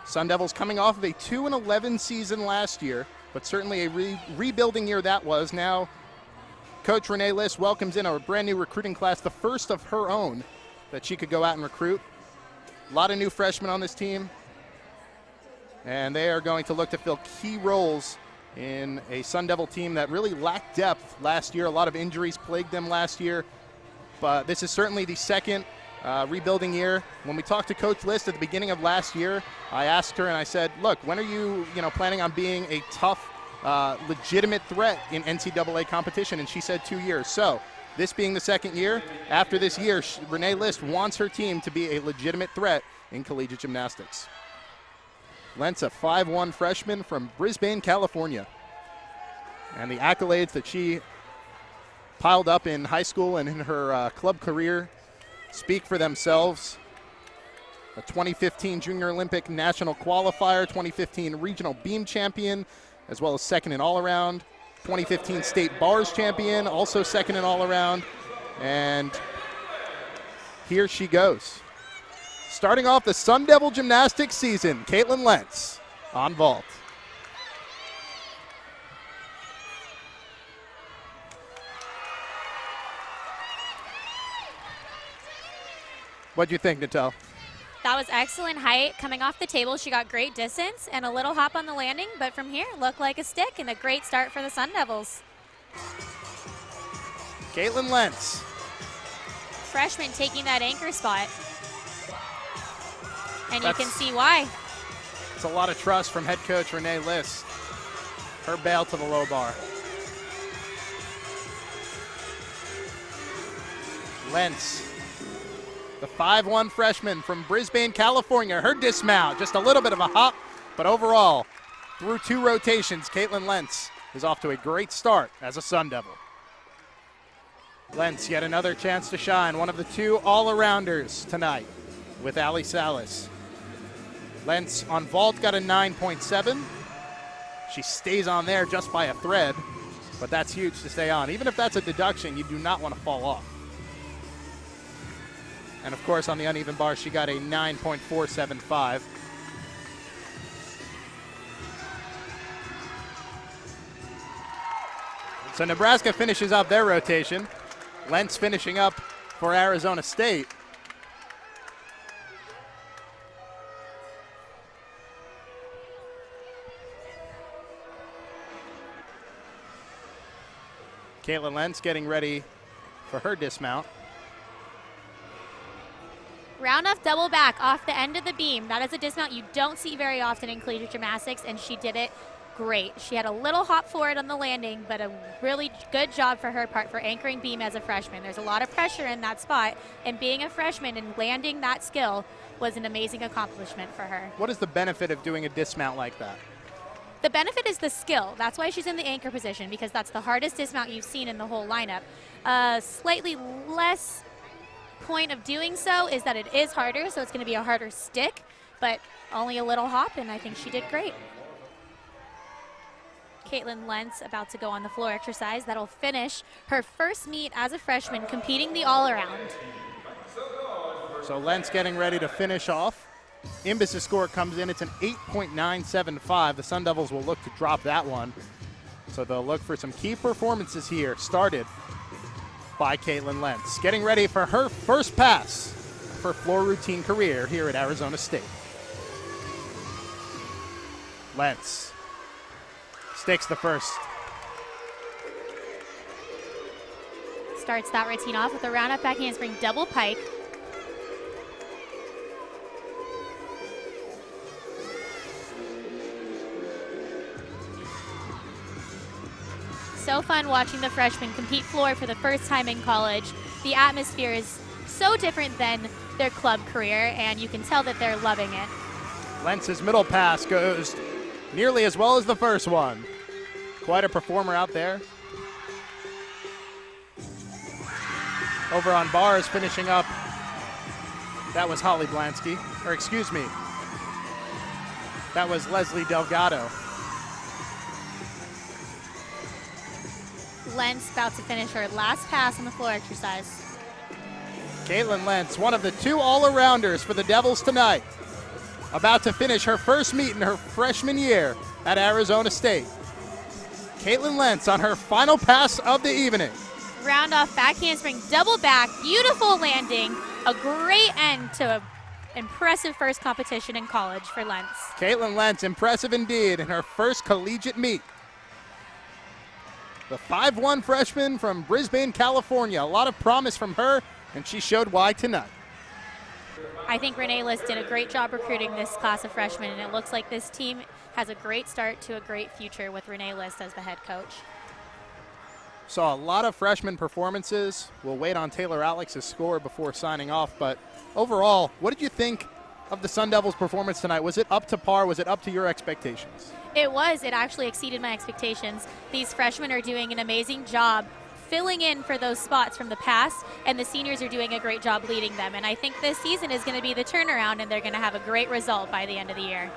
Sun Devils coming off of a 2-11 season last year, but certainly a rebuilding year that was. Now, Coach Renee List welcomes in a brand new recruiting class, the first of her own that she could go out and recruit. A lot of new freshmen on this team, and they are going to look to fill key roles in a Sun Devil team that really lacked depth last year. A lot of injuries plagued them last year, but this is certainly the second rebuilding year. When we talked to Coach List at the beginning of last year, I asked her and I said, look, when are you planning on being a tough, legitimate threat in NCAA competition? And she said 2 years. So this being the second year, after this year, Renee List wants her team to be a legitimate threat in collegiate gymnastics. Lentz, a 5'1" freshman from Brisbane, California. And the accolades that she piled up in high school and in her club career speak for themselves. A 2015 Junior Olympic National Qualifier, 2015 Regional Beam Champion, as well as second in all-around. 2015 State Bars Champion, also second in all-around. And here she goes. Starting off the Sun Devil gymnastics season, Katelyn Lentz on vault. What'd you think, Natel? That was excellent height. Coming off the table, she got great distance and a little hop on the landing, but from here, looked like a stick and a great start for the Sun Devils. Katelyn Lentz. Freshman taking that anchor spot. And you can see why. It's a lot of trust from head coach Renee List. Her bail to the low bar. Lentz, the 5'1" freshman from Brisbane, California. Her dismount, just a little bit of a hop, but overall, through 2 rotations, Katelyn Lentz is off to a great start as a Sun Devil. Lentz, yet another chance to shine. One of the 2 all-arounders tonight with Ali Salas. Lentz on vault got a 9.7. She stays on there just by a thread, but that's huge to stay on. Even if that's a deduction, you do not want to fall off. And of course, on the uneven bar, she got a 9.475. So Nebraska finishes up their rotation. Lentz finishing up for Arizona State. Katelyn Lentz getting ready for her dismount. Round off double back off the end of the beam. That is a dismount you don't see very often in collegiate gymnastics, and she did it great. She had a little hop forward on the landing, but a really good job for her part for anchoring beam as a freshman. There's a lot of pressure in that spot, and being a freshman and landing that skill was an amazing accomplishment for her. What is the benefit of doing a dismount like that? The benefit is the skill. That's why she's in the anchor position, because that's the hardest dismount you've seen in the whole lineup. Slightly less point of doing so is that it is harder, so it's going to be a harder stick, but only a little hop, and I think she did great. Katelyn Lentz about to go on the floor exercise. That'll finish her first meet as a freshman competing the all-around. So Lentz getting ready to finish off. Imbus' score comes in. It's an 8.975. The Sun Devils will look to drop that one. So they'll look for some key performances here, started by Katelyn Lentz. Getting ready for her first pass for floor routine career here at Arizona State. Lentz sticks the first. Starts that routine off with a round up back handspring double pike. So fun watching the freshmen compete floor for the first time in college. The atmosphere is so different than their club career, and you can tell that they're loving it. Lentz's middle pass goes nearly as well as the first one. Quite a performer out there. Over on bars, finishing up. That was Holly Blansky, or excuse me, that was Leslie Delgado. Lentz about to finish her last pass on the floor exercise. Katelyn Lentz, one of the 2 all-arounders for the Devils tonight. about to finish her first meet in her freshman year at Arizona State. Katelyn Lentz on her final pass of the evening. Round off back handspring, double back, beautiful landing. A great end to an impressive first competition in college for Lentz. Katelyn Lentz, impressive indeed in her first collegiate meet. The 5'1" freshman from Brisbane, California. A lot of promise from her, and she showed why tonight. I think Renee List did a great job recruiting this class of freshmen, and it looks like this team has a great start to a great future with Renee List as the head coach. Saw a lot of freshman performances. We'll wait on Taylor Alex's score before signing off, but overall, what did you think of the Sun Devils' performance tonight? Was it up to par? Was it up to your expectations? It was. It actually exceeded my expectations. These freshmen are doing an amazing job filling in for those spots from the past, and the seniors are doing a great job leading them. And I think this season is going to be the turnaround, and they're going to have a great result by the end of the year.